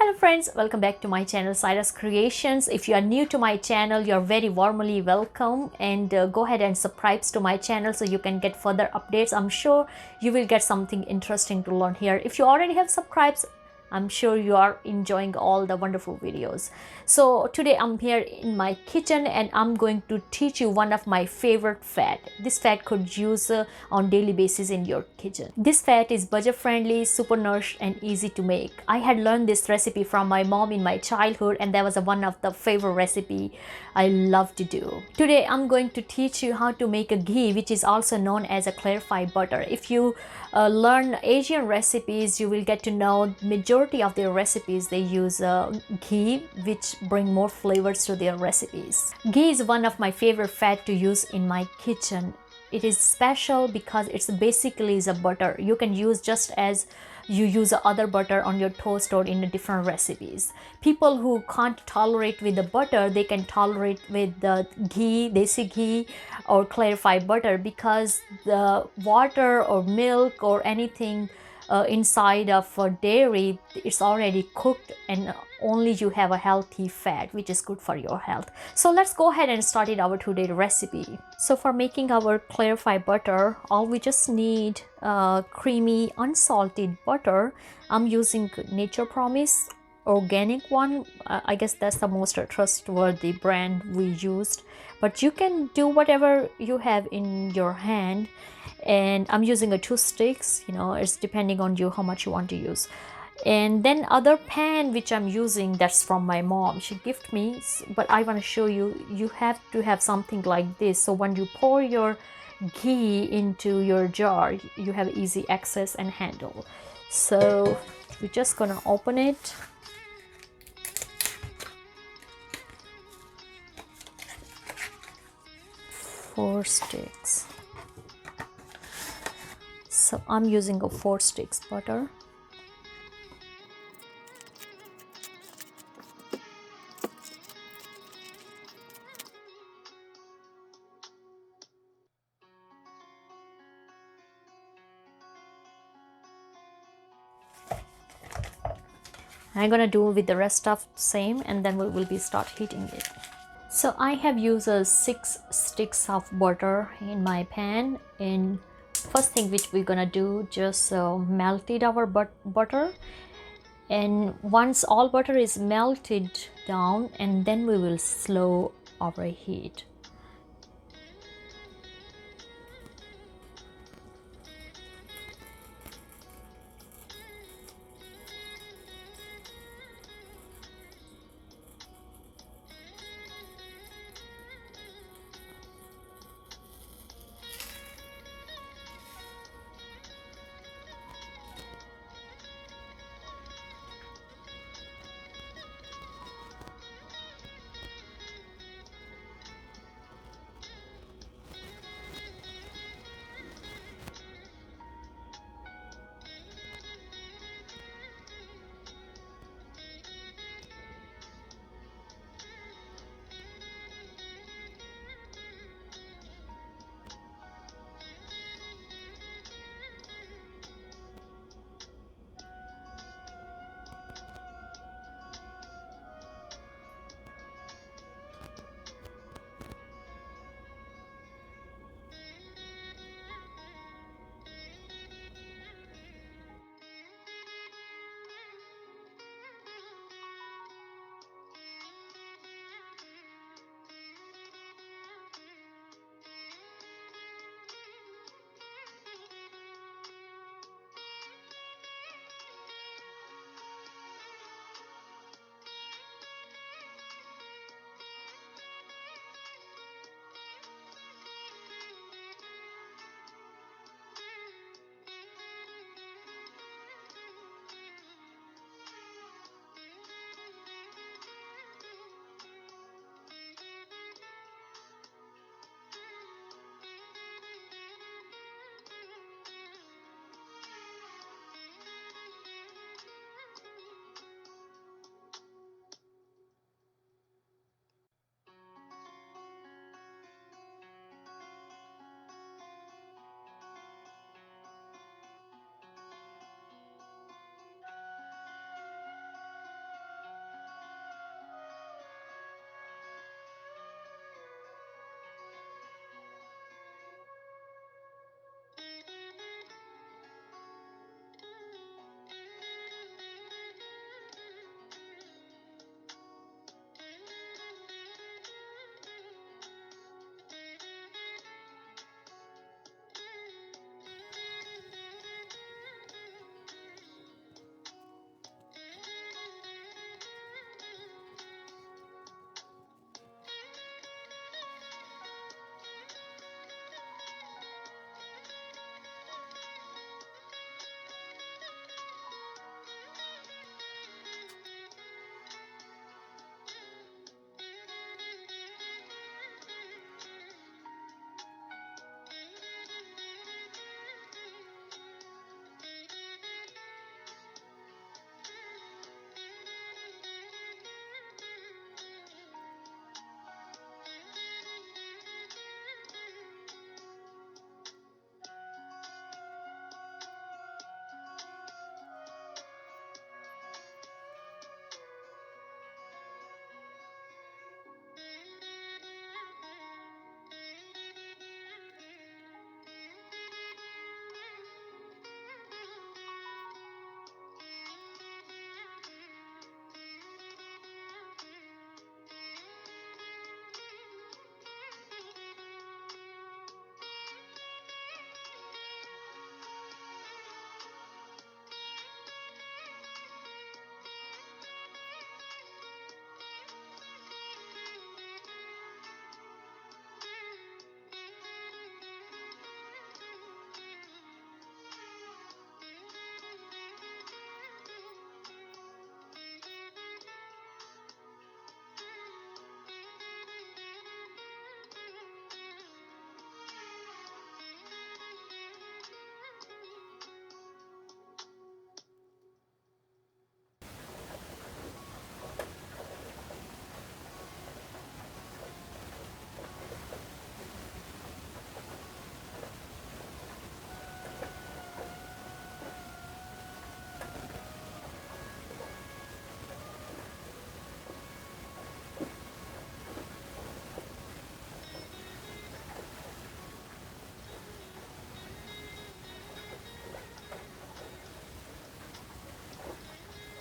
Hello friends, welcome back to my channel Saira's Creations. If you are new to my channel, you're very warmly welcome, and go ahead and subscribe to my channel so you can get further updates. I'm sure you will get something interesting to learn here. If you already have subscribed, I'm sure you are enjoying all the wonderful videos. So today I'm here in my kitchen and I'm going to teach you one of my favorite fat. This fat could use on daily basis in your kitchen. This fat is budget friendly, super nourished and easy to make. I had learned this recipe from my mom in my childhood, and that was one of the favorite recipe I love to do. Today I'm going to teach you how to make a ghee, which is also known as a clarified butter. If you learn Asian recipes, you will get to know majority of their recipes they use ghee, which bring more flavors to their recipes. Ghee is one of my favorite fat to use in my kitchen. It is special because it's basically is a butter. You can use just as you use other butter on your toast or in different recipes. People who can't tolerate with the butter, they can tolerate with the ghee, desi ghee or clarified butter, because the water or milk or anything inside of a dairy, it's already cooked, and only you have a healthy fat which is good for your health. So let's go ahead and start our today's recipe. So for making our clarified butter, all we just need creamy unsalted butter. I'm using Nature Promise organic one. I guess that's the most trustworthy brand we used, but you can do whatever you have in your hand, and I'm using a 2 sticks. It's depending on you how much you want to use. And then other pan which I'm using, that's from my mom, she gifted me, but I want to show you, you have to have something like this, so when you pour your ghee into your jar, you have easy access and handle. So we're just gonna open it. Four sticks. So I'm using a 4 sticks butter. I'm gonna do with the rest of same, and then we will be start heating it. So I have used 6 sticks of butter in my pan, and first thing which we're gonna do, just melted our butter, and once all butter is melted down, and then we will slow our heat.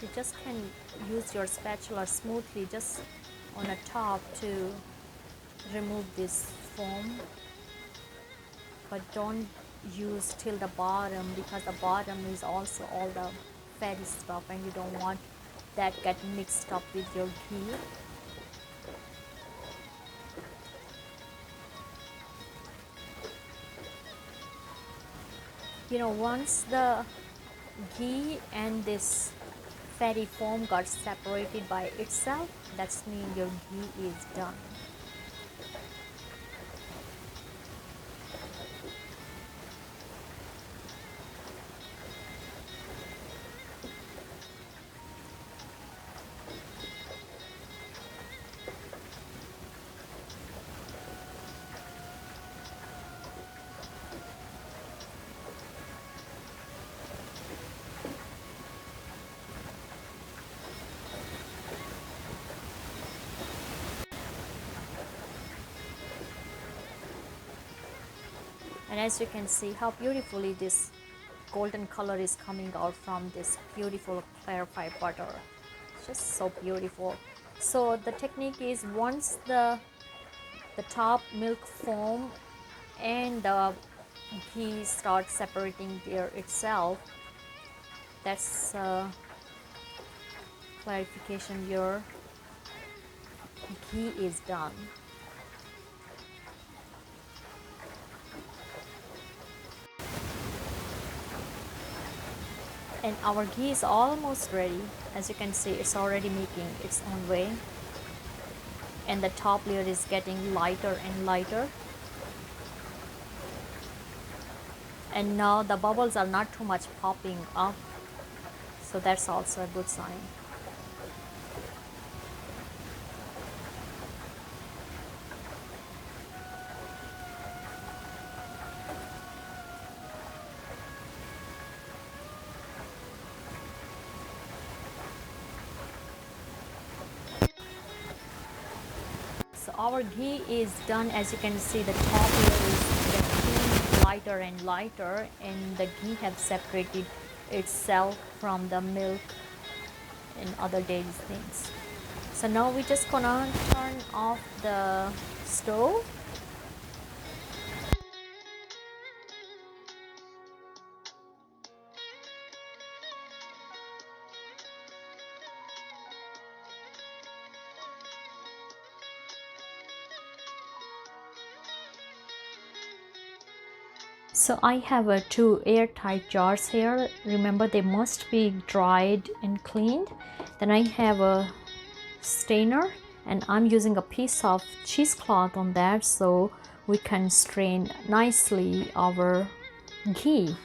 You just can use your spatula smoothly just on the top to remove this foam, but don't use till the bottom, because the bottom is also all the fatty stuff and you don't want that get mixed up with your ghee. You know, once the ghee and this fatty foam got separated by itself, that's mean your ghee is done. And as you can see how beautifully this golden color is coming out from this beautiful clarified butter. It's just so beautiful. So the technique is, once the top milk foam and the ghee starts separating there itself, that's clarification, your ghee is done. And our ghee is almost ready. As you can see, it's already making its own way, and the top layer is getting lighter and lighter. And now the bubbles are not too much popping up, so that's also a good sign. So our ghee is done. As you can see, the top layer is getting lighter and lighter, and the ghee have separated itself from the milk and other daily things. So now we're just gonna turn off the stove. So I have two airtight jars here. Remember, they must be dried and cleaned. Then I have a strainer, and I'm using a piece of cheesecloth on that so we can strain nicely our ghee.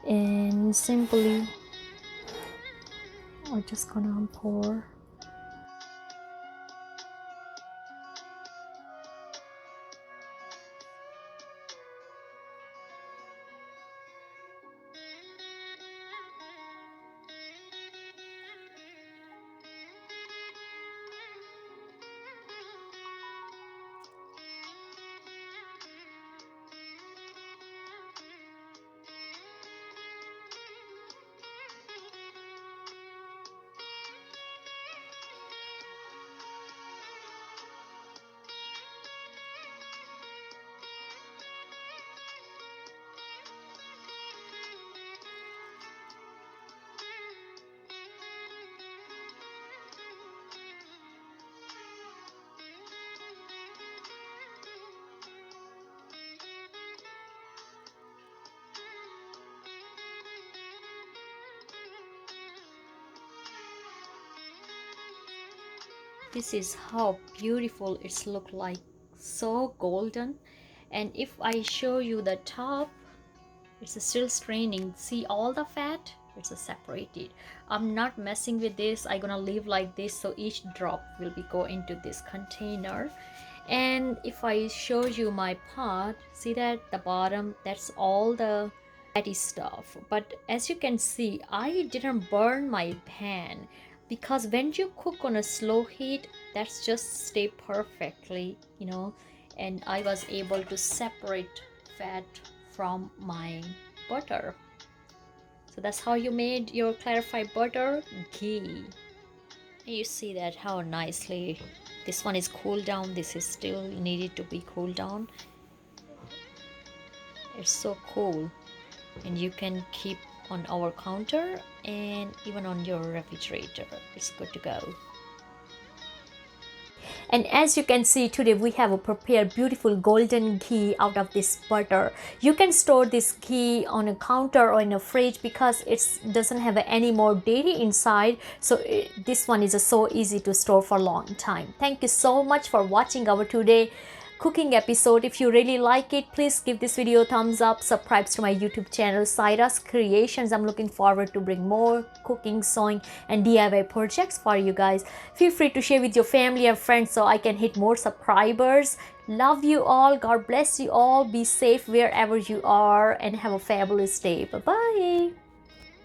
And simply, we're just gonna pour. This is how beautiful it's look like, so golden. And if I show you the top, it's still straining. See all the fat, it's separated. I'm not messing with this. I'm gonna leave like this, so each drop will be go into this container. And if I show you my pot, see that the bottom, that's all the fatty stuff. But as you can see, I didn't burn my pan, because when you cook on a slow heat, that's just stay perfectly, you know. And I was able to separate fat from my butter. So that's how you made your clarified butter ghee. You see that how nicely this one is cooled down. This is still needed to be cooled down. It's so cool, and you can keep on our counter and even on your refrigerator. It's good to go. And as you can see, today we have a prepared beautiful golden ghee out of this butter. You can store this ghee on a counter or in a fridge because it doesn't have any more dairy inside. So this one is so easy to store for a long time. Thank you so much for watching our today cooking episode. If you really like it, please give this video a thumbs up, subscribe to my YouTube channel Saira's Creations. I'm looking forward to bring more cooking, sewing and DIY projects for you guys. Feel free to share with your family and friends so I can hit more subscribers. Love you all. God bless you all. Be safe wherever you are and have a fabulous day. Bye bye.